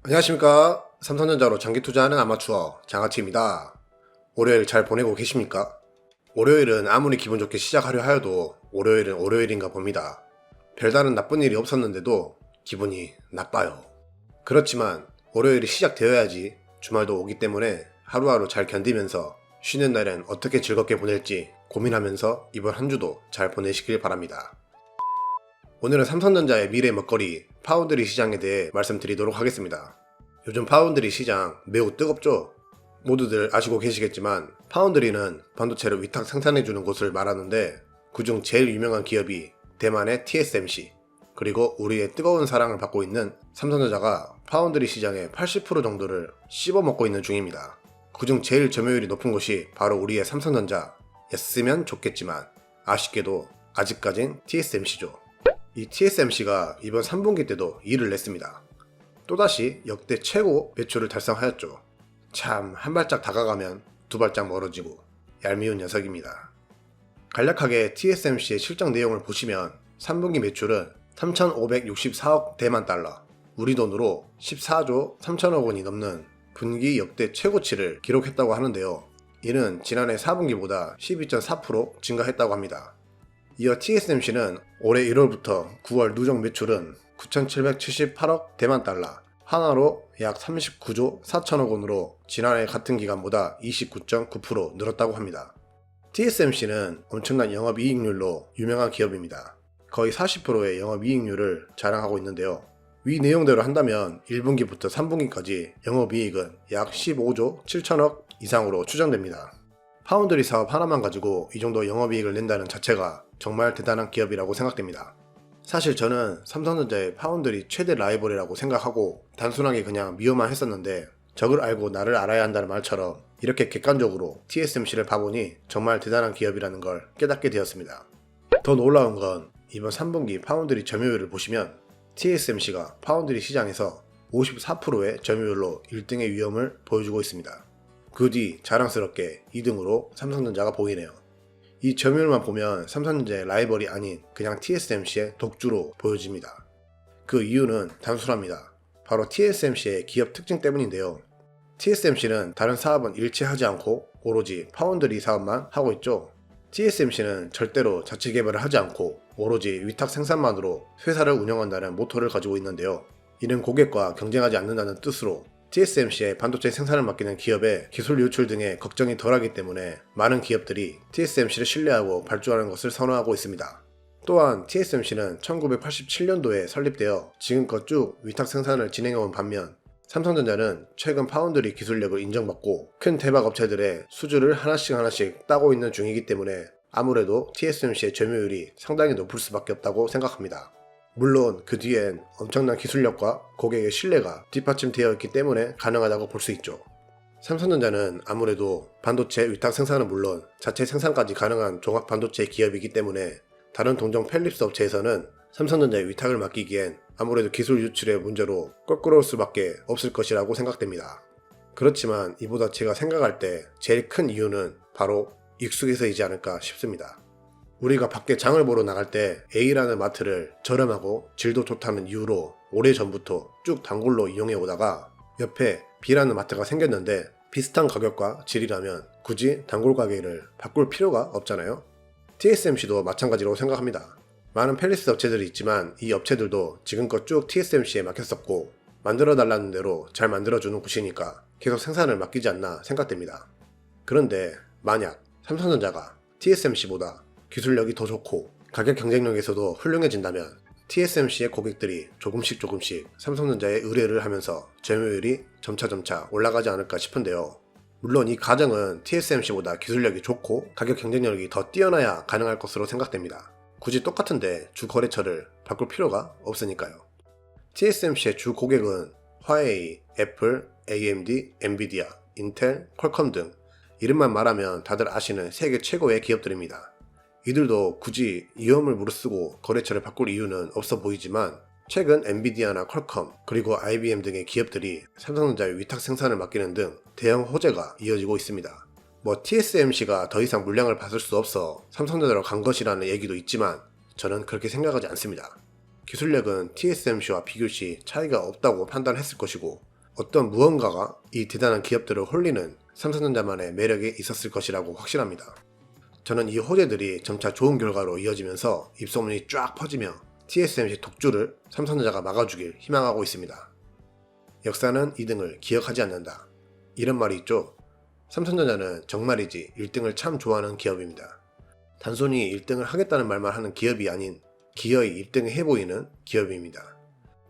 안녕하십니까. 삼성전자로 장기 투자하는 아마추어 장아치입니다. 월요일 잘 보내고 계십니까? 월요일은 아무리 기분 좋게 시작하려 하여도 월요일은 월요일인가 봅니다. 별다른 나쁜 일이 없었는데도 기분이 나빠요. 그렇지만 월요일이 시작되어야지 주말도 오기 때문에 하루하루 잘 견디면서 쉬는 날엔 어떻게 즐겁게 보낼지 고민하면서 이번 한 주도 잘 보내시길 바랍니다. 오늘은 삼성전자의 미래 먹거리 파운드리 시장에 대해 말씀드리도록 하겠습니다. 요즘 파운드리 시장 매우 뜨겁죠? 모두들 아시고 계시겠지만 파운드리는 반도체를 위탁 생산해주는 곳을 말하는데 그중 제일 유명한 기업이 대만의 TSMC 그리고 우리의 뜨거운 사랑을 받고 있는 삼성전자가 파운드리 시장의 80% 정도를 씹어먹고 있는 중입니다. 그중 제일 점유율이 높은 곳이 바로 우리의 삼성전자였으면 좋겠지만 아쉽게도 아직까진 TSMC죠. 이 TSMC가 이번 3분기 때도 일을 냈습니다. 또다시 역대 최고 매출을 달성하였죠. 참 한 발짝 다가가면 두 발짝 멀어지고 얄미운 녀석입니다. 간략하게 TSMC의 실적 내용을 보시면 3분기 매출은 3,564억 대만 달러, 우리 돈으로 14조 3천억 원이 넘는 분기 역대 최고치를 기록했다고 하는데요. 이는 지난해 4분기보다 12.4% 증가했다고 합니다. 이어 TSMC는 올해 1월부터 9월 누적 매출은 9,778억 대만 달러, 하나로 약 39조 4천억 원으로 지난해 같은 기간보다 29.9% 늘었다고 합니다. TSMC는 엄청난 영업이익률로 유명한 기업입니다. 거의 40%의 영업이익률을 자랑하고 있는데요. 위 내용대로 한다면 1분기부터 3분기까지 영업이익은 약 15조 7천억 이상으로 추정됩니다. 파운드리 사업 하나만 가지고 이 정도 영업이익을 낸다는 자체가 정말 대단한 기업이라고 생각됩니다. 사실 저는 삼성전자의 파운드리 최대 라이벌이라고 생각하고 단순하게 그냥 미워만 했었는데 적을 알고 나를 알아야 한다는 말처럼 이렇게 객관적으로 TSMC를 봐보니 정말 대단한 기업이라는 걸 깨닫게 되었습니다. 더 놀라운 건 이번 3분기 파운드리 점유율을 보시면 TSMC가 파운드리 시장에서 54%의 점유율로 1등의 위험을 보여주고 있습니다. 그 뒤 자랑스럽게 2등으로 삼성전자가 보이네요. 이 점유율만 보면 삼성전자의 라이벌이 아닌 그냥 TSMC의 독주로 보여집니다. 그 이유는 단순합니다. 바로 TSMC의 기업 특징 때문인데요. TSMC는 다른 사업은 일체하지 않고 오로지 파운드리 사업만 하고 있죠. TSMC는 절대로 자체 개발을 하지 않고 오로지 위탁 생산만으로 회사를 운영한다는 모토를 가지고 있는데요. 이는 고객과 경쟁하지 않는다는 뜻으로 TSMC의 반도체 생산을 맡기는 기업의 기술 유출 등의 걱정이 덜하기 때문에 많은 기업들이 TSMC를 신뢰하고 발주하는 것을 선호하고 있습니다. 또한 TSMC는 1987년도에 설립되어 지금껏 쭉 위탁 생산을 진행해온 반면 삼성전자는 최근 파운드리 기술력을 인정받고 큰 대박 업체들의 수주를 하나씩 따고 있는 중이기 때문에 아무래도 TSMC의 점유율이 상당히 높을 수밖에 없다고 생각합니다. 물론 그 뒤엔 엄청난 기술력과 고객의 신뢰가 뒷받침되어 있기 때문에 가능하다고 볼 수 있죠. 삼성전자는 아무래도 반도체 위탁 생산은 물론 자체 생산까지 가능한 종합 반도체 기업이기 때문에 다른 동종 펠립스 업체에서는 삼성전자의 위탁을 맡기기엔 아무래도 기술 유출의 문제로 껄끄러울 수밖에 없을 것이라고 생각됩니다. 그렇지만 이보다 제가 생각할 때 제일 큰 이유는 바로 익숙해서이지 않을까 싶습니다. 우리가 밖에 장을 보러 나갈 때 A라는 마트를 저렴하고 질도 좋다는 이유로 오래전부터 쭉 단골로 이용해 오다가 옆에 B라는 마트가 생겼는데 비슷한 가격과 질이라면 굳이 단골 가게를 바꿀 필요가 없잖아요. TSMC도 마찬가지로 생각합니다. 많은 펠리스 업체들이 있지만 이 업체들도 지금껏 쭉 TSMC에 맡겼었고 만들어달라는 대로 잘 만들어주는 곳이니까 계속 생산을 맡기지 않나 생각됩니다. 그런데 만약 삼성전자가 TSMC보다 기술력이 더 좋고 가격 경쟁력에서도 훌륭해진다면 TSMC의 고객들이 조금씩 삼성전자에 의뢰를 하면서 점유율이 점차 올라가지 않을까 싶은데요. 물론 이 가정은 TSMC보다 기술력이 좋고 가격 경쟁력이 더 뛰어나야 가능할 것으로 생각됩니다. 굳이 똑같은데 주 거래처를 바꿀 필요가 없으니까요. TSMC의 주 고객은 화웨이, 애플, AMD, 엔비디아, 인텔, 퀄컴 등 이름만 말하면 다들 아시는 세계 최고의 기업들입니다. 이들도 굳이 위험을 무릅쓰고 거래처를 바꿀 이유는 없어 보이지만 최근 엔비디아나 퀄컴 그리고 IBM 등의 기업들이 삼성전자의 위탁 생산을 맡기는 등 대형 호재가 이어지고 있습니다. TSMC가 더 이상 물량을 받을 수 없어 삼성전자로 간 것이라는 얘기도 있지만 저는 그렇게 생각하지 않습니다. 기술력은 TSMC와 비교시 차이가 없다고 판단했을 것이고 어떤 무언가가 이 대단한 기업들을 홀리는 삼성전자만의 매력이 있었을 것이라고 확신합니다. 저는 이 호재들이 점차 좋은 결과로 이어지면서 입소문이 쫙 퍼지며 TSMC 독주를 삼성전자가 막아주길 희망하고 있습니다. 역사는 2등을 기억하지 않는다. 이런 말이 있죠. 삼성전자는 정말이지 1등을 참 좋아하는 기업입니다. 단순히 1등을 하겠다는 말만 하는 기업이 아닌 기어이 1등을 해보이는 기업입니다.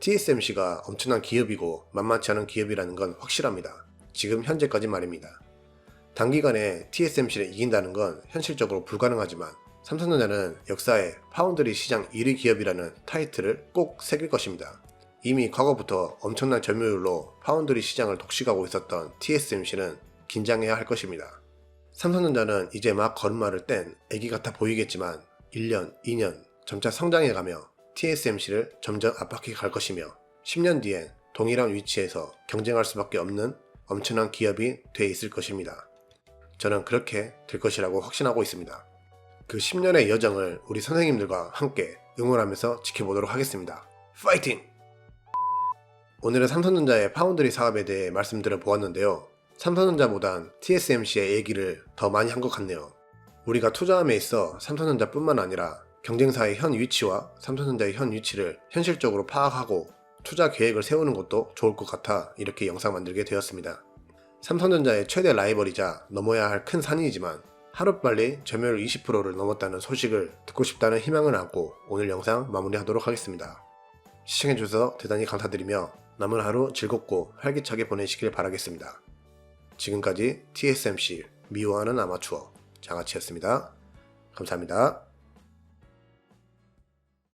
TSMC가 엄청난 기업이고 만만치 않은 기업이라는 건 확실합니다. 지금 현재까지 말입니다. 단기간에 TSMC를 이긴다는 건 현실적으로 불가능하지만 삼성전자는 역사에 파운드리 시장 1위 기업이라는 타이틀을 꼭 새길 것입니다. 이미 과거부터 엄청난 점유율로 파운드리 시장을 독식하고 있었던 TSMC는 긴장해야 할 것입니다. 삼성전자는 이제 막 걸음마를 뗀 애기 같아 보이겠지만 1년, 2년 점차 성장해가며 TSMC를 점점 압박해 갈 것이며 10년 뒤엔 동일한 위치에서 경쟁할 수밖에 없는 엄청난 기업이 돼 있을 것입니다. 저는 그렇게 될 것이라고 확신하고 있습니다. 그 10년의 여정을 우리 선생님들과 함께 응원하면서 지켜보도록 하겠습니다. 파이팅! 오늘은 삼성전자의 파운드리 사업에 대해 말씀드려 보았는데요. 삼성전자보단 TSMC의 얘기를 더 많이 한 것 같네요. 우리가 투자함에 있어 삼성전자뿐만 아니라 경쟁사의 현 위치와 삼성전자의 현 위치를 현실적으로 파악하고 투자 계획을 세우는 것도 좋을 것 같아 이렇게 영상 만들게 되었습니다. 삼성전자의 최대 라이벌이자 넘어야 할 큰 산이지만 하루빨리 점유율 20%를 넘었다는 소식을 듣고 싶다는 희망을 안고 오늘 영상 마무리하도록 하겠습니다. 시청해주셔서 대단히 감사드리며 남은 하루 즐겁고 활기차게 보내시길 바라겠습니다. 지금까지 TSMC 미워하는 아마추어 장아치였습니다. 감사합니다.